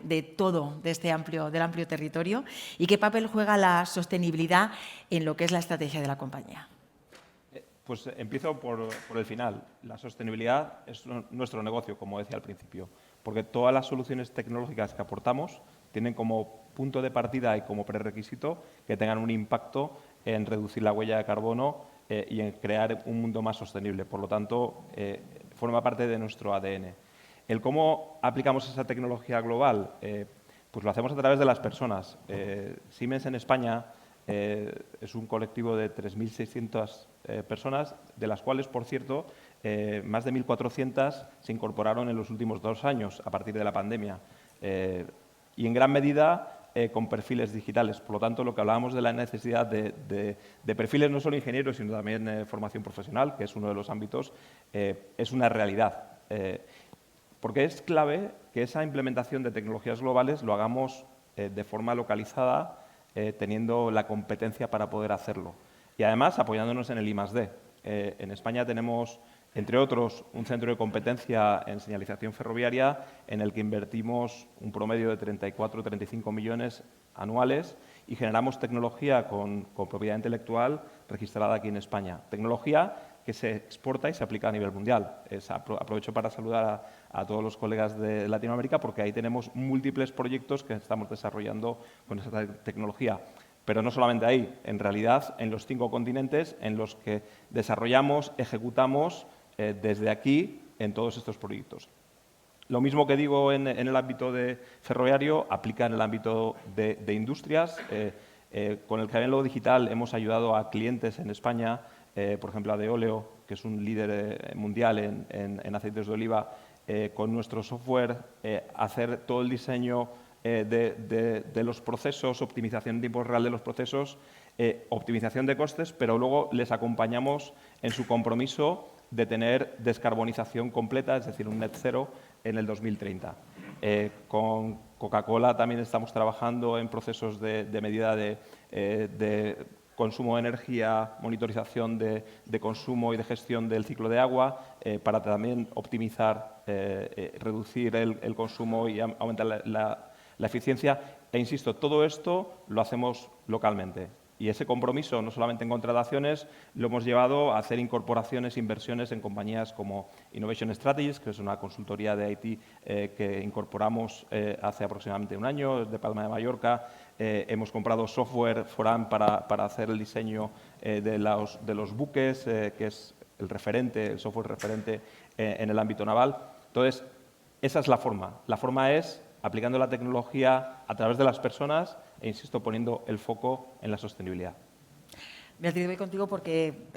este amplio territorio? ¿Y qué papel juega la sostenibilidad en lo que es la estrategia de la compañía? Pues empiezo por el final. La sostenibilidad es nuestro negocio, como decía al principio, porque todas las soluciones tecnológicas que aportamos tienen como punto de partida y como prerequisito que tengan un impacto en reducir la huella de carbono y en crear un mundo más sostenible. Por lo tanto, forma parte de nuestro ADN. El cómo aplicamos esa tecnología global, pues lo hacemos a través de las personas. Siemens en España es un colectivo de 3.600 personas, de las cuales, por cierto, más de 1.400 se incorporaron en los últimos 2 años, a partir de la pandemia. Y en gran medida con perfiles digitales. Por lo tanto, lo que hablábamos de la necesidad de perfiles no solo ingenieros, sino también formación profesional, que es uno de los ámbitos, es una realidad. Porque es clave que esa implementación de tecnologías globales lo hagamos de forma localizada, teniendo la competencia para poder hacerlo. Y además apoyándonos en el I+D. En España tenemos, entre otros, un centro de competencia en señalización ferroviaria en el que invertimos un promedio de 34 o 35 millones anuales y generamos tecnología con propiedad intelectual registrada aquí en España. Tecnología que se exporta y se aplica a nivel mundial. Aprovecho para saludar a todos los colegas de Latinoamérica porque ahí tenemos múltiples proyectos que estamos desarrollando con esa tecnología. Pero no solamente ahí, en realidad en los 5 continentes en los que desarrollamos, ejecutamos desde aquí en todos estos proyectos. Lo mismo que digo en el ámbito de ferroviario, aplica en el ámbito de industrias. Con el Cabenlo Digital hemos ayudado a clientes en España, por ejemplo a Deoleo, que es un líder mundial en aceites de oliva, con nuestro software hacer todo el diseño de los procesos, optimización en tiempo real de los procesos, optimización de costes, pero luego les acompañamos en su compromiso de tener descarbonización completa, es decir, un net cero en el 2030. Con Coca-Cola también estamos trabajando en procesos de medida de consumo de energía, monitorización de consumo y de gestión del ciclo de agua, para también optimizar, reducir el consumo y aumentar la eficiencia. E insisto, todo esto lo hacemos localmente. Y ese compromiso, no solamente en contrataciones, lo hemos llevado a hacer incorporaciones, inversiones en compañías como Innovation Strategies, que es una consultoría de IT que incorporamos hace aproximadamente 1 año, de Palma de Mallorca. Hemos comprado software Foran para hacer el diseño de los buques, que es el software referente en el ámbito naval. Entonces, esa es la forma. La forma es aplicando la tecnología a través de las personas e, insisto, poniendo el foco en la sostenibilidad. Beatriz, voy contigo porque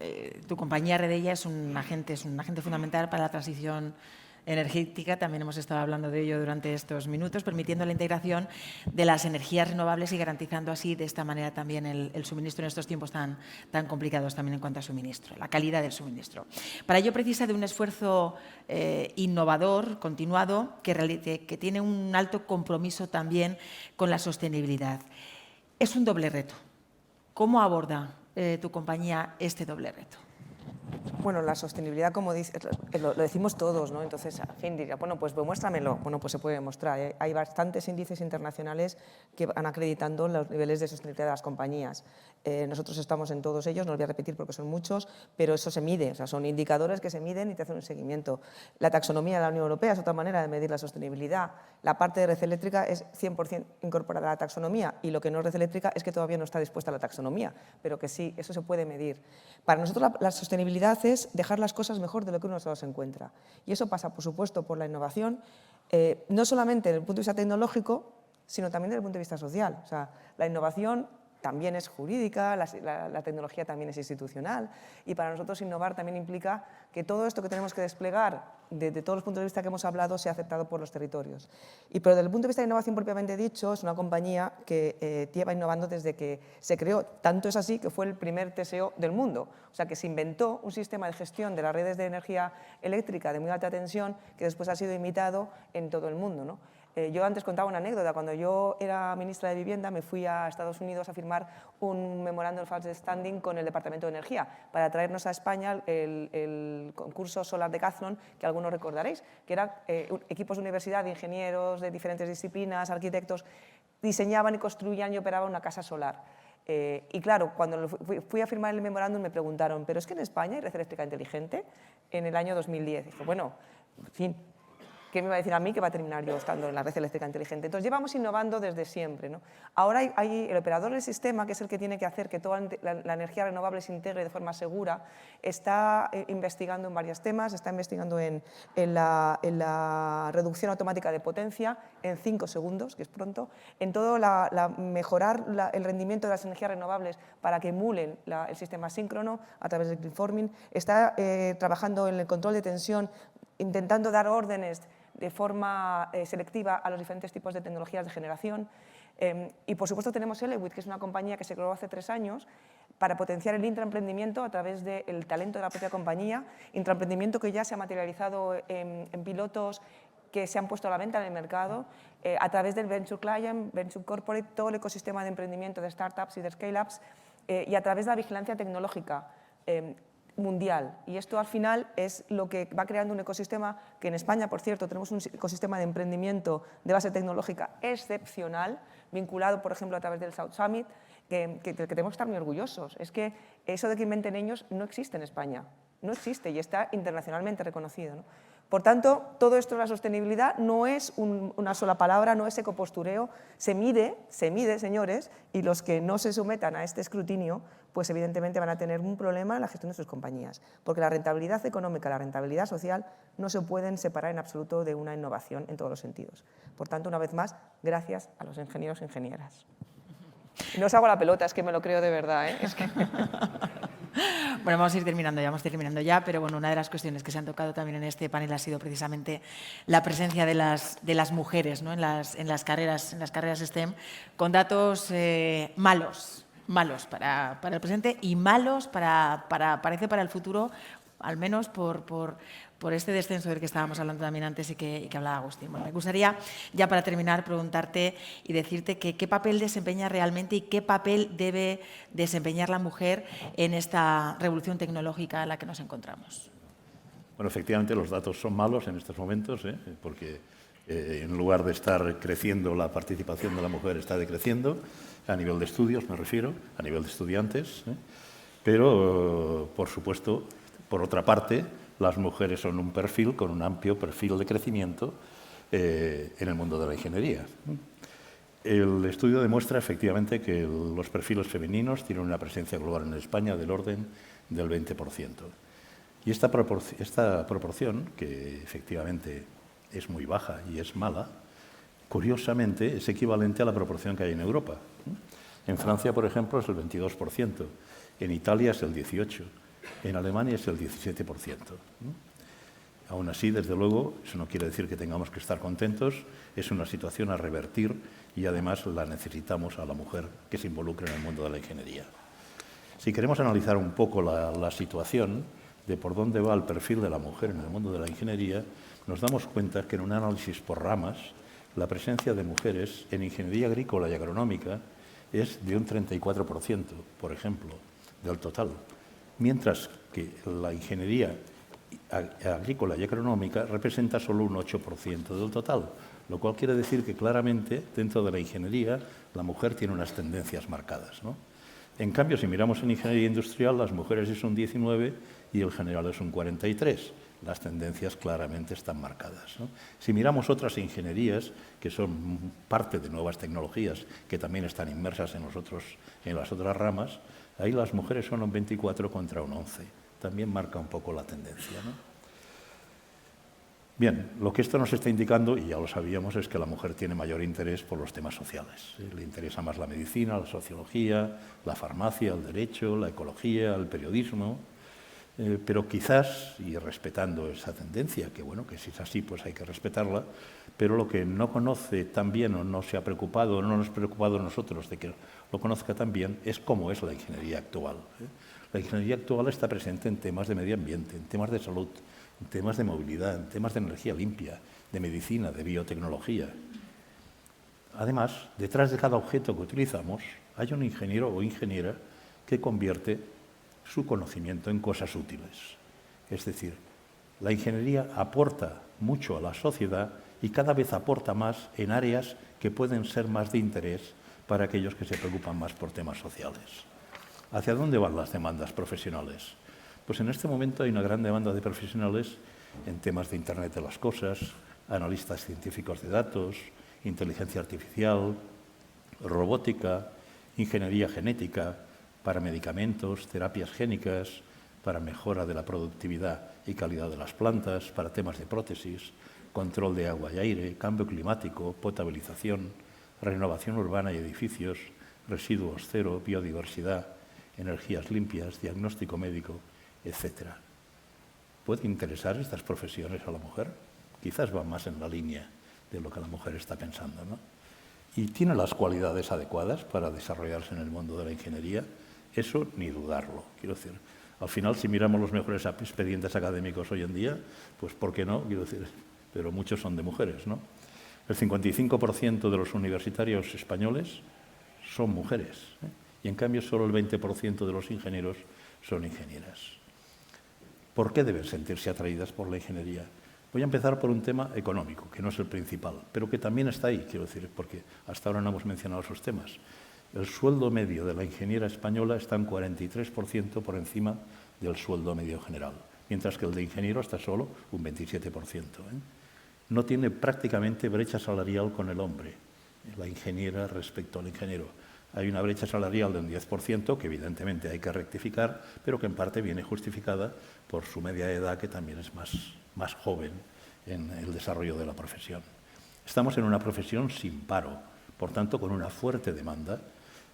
tu compañía Redella es un agente fundamental para la transición energética. También hemos estado hablando de ello durante estos minutos, permitiendo la integración de las energías renovables y garantizando así de esta manera también el suministro en estos tiempos tan complicados también en cuanto a suministro, la calidad del suministro. Para ello precisa de un esfuerzo innovador, continuado, que tiene un alto compromiso también con la sostenibilidad. Es un doble reto. ¿Cómo aborda tu compañía este doble reto? Bueno, la sostenibilidad, como dice, lo decimos todos, ¿no? Entonces, al fin diría, bueno, pues muéstramelo. Bueno, pues se puede demostrar, ¿eh? Hay bastantes índices internacionales que van acreditando los niveles de sostenibilidad de las compañías. Nosotros estamos en todos ellos, no los voy a repetir porque son muchos, pero eso se mide, o sea, son indicadores que se miden y te hacen un seguimiento. La taxonomía de la Unión Europea es otra manera de medir la sostenibilidad. La parte de red eléctrica es 100% incorporada a la taxonomía y lo que no es red eléctrica es que todavía no está dispuesta a la taxonomía, pero que sí, eso se puede medir. Para nosotros la sostenibilidad es dejar las cosas mejor de lo que uno solo se encuentra. Y eso pasa, por supuesto, por la innovación, no solamente desde el punto de vista tecnológico, sino también desde el punto de vista social. O sea, la innovación también es jurídica, la tecnología también es institucional, y para nosotros innovar también implica que todo esto que tenemos que desplegar desde todos los puntos de vista que hemos hablado sea aceptado por los territorios. Pero desde el punto de vista de innovación propiamente dicho, es una compañía que lleva innovando desde que se creó, tanto es así que fue el primer TSO del mundo, o sea que se inventó un sistema de gestión de las redes de energía eléctrica de muy alta tensión que después ha sido imitado en todo el mundo, ¿no? Yo antes contaba una anécdota. Cuando yo era ministra de Vivienda me fui a Estados Unidos a firmar un Memorandum of Understanding con el Departamento de Energía para traernos a España el concurso Solar Decathlon, que algunos recordaréis, que eran equipos de universidad, de ingenieros de diferentes disciplinas, arquitectos, diseñaban y construían y operaban una casa solar. Y claro, cuando fui a firmar el memorándum me preguntaron, ¿pero es que en España hay red eléctrica inteligente? En el año 2010. Dije, bueno, en fin, ¿qué me va a decir a mí que va a terminar yo estando en la red eléctrica inteligente? Entonces, llevamos innovando desde siempre, ¿no? Ahora hay el operador del sistema, que es el que tiene que hacer que toda la energía renovable se integre de forma segura, está investigando en varios temas, está investigando en la reducción automática de potencia en 5 segundos, que es pronto, en todo mejorar el rendimiento de las energías renovables para que emulen el sistema síncrono a través del gridforming, está trabajando en el control de tensión, intentando dar órdenes de forma selectiva a los diferentes tipos de tecnologías de generación. Y, por supuesto, tenemos Elewit, que es una compañía que se creó hace 3 años para potenciar el intraemprendimiento a través del talento de la propia compañía, intraemprendimiento que ya se ha materializado en pilotos que se han puesto a la venta en el mercado, a través del Venture Client, Venture Corporate, todo el ecosistema de emprendimiento de startups y de scale-ups, y a través de la vigilancia tecnológica mundial. Y esto al final es lo que va creando un ecosistema que en España, por cierto, tenemos un ecosistema de emprendimiento de base tecnológica excepcional, vinculado, por ejemplo, a través del South Summit, que tenemos que estar muy orgullosos. Es que eso de que inventen ellos no existe en España, no existe y está internacionalmente reconocido, ¿no? Por tanto, todo esto de la sostenibilidad no es una sola palabra, no es ecopostureo, se mide, señores, y los que no se sometan a este escrutinio, pues evidentemente van a tener un problema en la gestión de sus compañías, porque la rentabilidad económica y la rentabilidad social no se pueden separar en absoluto de una innovación en todos los sentidos. Por tanto, una vez más, gracias a los ingenieros e ingenieras. Y no os hago la pelota, es que me lo creo de verdad, ¿eh? Es que... Bueno, vamos a ir terminando ya, pero bueno, una de las cuestiones que se han tocado también en este panel ha sido precisamente la presencia de las mujeres, ¿no? en las carreras STEM, con datos malos para el presente y malos parece para el futuro, al menos por este descenso del que estábamos hablando también antes y que hablaba Agustín. Bueno, me gustaría, ya para terminar, preguntarte y decirte qué papel desempeña realmente y qué papel debe desempeñar la mujer en esta revolución tecnológica en la que nos encontramos. Bueno, efectivamente los datos son malos en estos momentos, porque en lugar de estar creciendo la participación de la mujer está decreciendo, a nivel de estudios me refiero, a nivel de estudiantes, pero por supuesto, por otra parte, las mujeres son un perfil con un amplio perfil de crecimiento en el mundo de la ingeniería. El estudio demuestra efectivamente que los perfiles femeninos tienen una presencia global en España del orden del 20%. Y esta proporción, que efectivamente es muy baja y es mala, curiosamente es equivalente a la proporción que hay en Europa. En Francia, por ejemplo, es el 22%, en Italia es el 18%. En Alemania es el 17%. Aún así, desde luego, eso no quiere decir que tengamos que estar contentos, es una situación a revertir y además la necesitamos a la mujer que se involucre en el mundo de la ingeniería. Si queremos analizar un poco la situación de por dónde va el perfil de la mujer en el mundo de la ingeniería, nos damos cuenta que en un análisis por ramas, la presencia de mujeres en ingeniería agrícola y agronómica es de un 34%, por ejemplo, del total. mientras que la ingeniería agrícola y agronómica representa solo un 8% del total, lo cual quiere decir que claramente dentro de la ingeniería la mujer tiene unas tendencias marcadas, ¿no? En cambio, si miramos en ingeniería industrial, las mujeres es un 19 y el general es un 43. Las tendencias claramente están marcadas, ¿no? Si miramos otras ingenierías, que son parte de nuevas tecnologías, que también están inmersas en las otras ramas, ahí las mujeres son un 24 contra un 11. También marca un poco la tendencia, ¿no? Bien, lo que esto nos está indicando, y ya lo sabíamos, es que la mujer tiene mayor interés por los temas sociales. Le interesa más la medicina, la sociología, la farmacia, el derecho, la ecología, el periodismo. Pero quizás, y respetando esa tendencia, que bueno, que si es así, pues hay que respetarla, pero lo que no conoce tan bien o no se ha preocupado, o no nos ha preocupado nosotros de que lo conozca tan bien, es cómo es la ingeniería actual. La ingeniería actual está presente en temas de medio ambiente, en temas de salud, en temas de movilidad, en temas de energía limpia, de medicina, de biotecnología. Además, detrás de cada objeto que utilizamos hay un ingeniero o ingeniera que convierte su conocimiento en cosas útiles. Es decir, la ingeniería aporta mucho a la sociedad y cada vez aporta más en áreas que pueden ser más de interés para aquellos que se preocupan más por temas sociales. ¿Hacia dónde van las demandas profesionales? Pues en este momento hay una gran demanda de profesionales en temas de Internet de las Cosas, analistas científicos de datos, inteligencia artificial, robótica, ingeniería genética, para medicamentos, terapias génicas, para mejora de la productividad y calidad de las plantas, para temas de prótesis, control de agua y aire, cambio climático, potabilización, renovación urbana y edificios, residuos cero, biodiversidad, energías limpias, diagnóstico médico, etc. ¿Puede interesar estas profesiones a la mujer? Quizás va más en la línea de lo que la mujer está pensando, ¿no? ¿Y tiene las cualidades adecuadas para desarrollarse en el mundo de la ingeniería? Eso ni dudarlo. Quiero decir, al final, si miramos los mejores expedientes académicos hoy en día, pues ¿por qué no? Quiero decir, pero muchos son de mujeres, ¿no? El 55% de los universitarios españoles son mujeres, ¿eh? Y en cambio solo el 20% de los ingenieros son ingenieras. ¿Por qué deben sentirse atraídas por la ingeniería? Voy a empezar por un tema económico, que no es el principal, pero que también está ahí, quiero decir, porque hasta ahora no hemos mencionado esos temas. El sueldo medio de la ingeniera española está un 43% por encima del sueldo medio general, mientras que el de ingeniero está solo un 27%. No tiene prácticamente brecha salarial con el hombre, la ingeniera respecto al ingeniero. Hay una brecha salarial de un 10%, que evidentemente hay que rectificar, pero que en parte viene justificada por su media edad, que también es más joven en el desarrollo de la profesión. Estamos en una profesión sin paro, por tanto, con una fuerte demanda.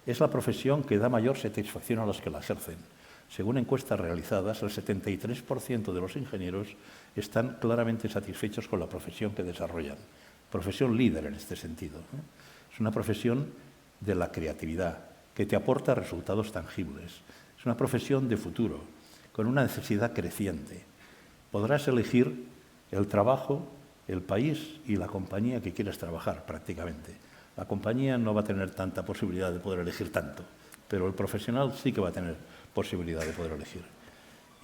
Es la profesión que da mayor satisfacción a los que la ejercen. Según encuestas realizadas, el 73% de los ingenieros están claramente satisfechos con la profesión que desarrollan. Profesión líder en este sentido, ¿eh? Es una profesión de la creatividad, que te aporta resultados tangibles. Es una profesión de futuro, con una necesidad creciente. Podrás elegir el trabajo, el país y la compañía que quieras trabajar prácticamente. La compañía no va a tener tanta posibilidad de poder elegir tanto, pero el profesional sí que va a tener posibilidad de poder elegir.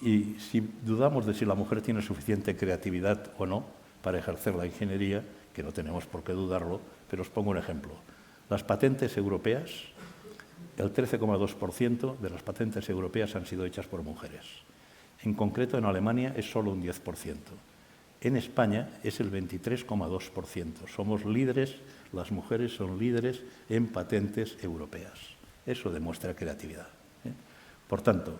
Y si dudamos de si la mujer tiene suficiente creatividad o no para ejercer la ingeniería, que no tenemos por qué dudarlo, pero os pongo un ejemplo. Las patentes europeas, el 13,2% de las patentes europeas han sido hechas por mujeres. En concreto, en Alemania es solo un 10%. En España es el 23,2%. Somos líderes, las mujeres son líderes en patentes europeas. Eso demuestra creatividad, ¿eh? Por tanto,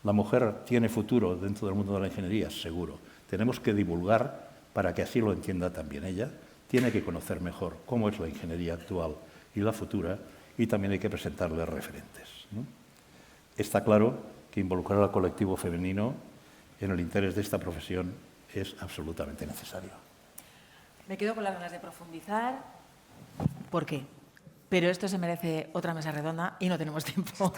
la mujer tiene futuro dentro del mundo de la ingeniería, seguro. Tenemos que divulgar para que así lo entienda también ella. Tiene que conocer mejor cómo es la ingeniería actual y la futura, y también hay que presentarle referentes, ¿no? Está claro que involucrar al colectivo femenino en el interés de esta profesión es absolutamente necesario. Me quedo con las ganas de profundizar. ¿Por qué? Pero esto se merece otra mesa redonda y no tenemos tiempo.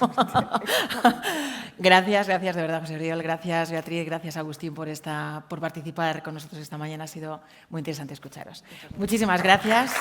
Gracias de verdad, José Oriol. Gracias, Beatriz. Gracias, Agustín, por participar con nosotros esta mañana. Ha sido muy interesante escucharos. Muchísimas gracias.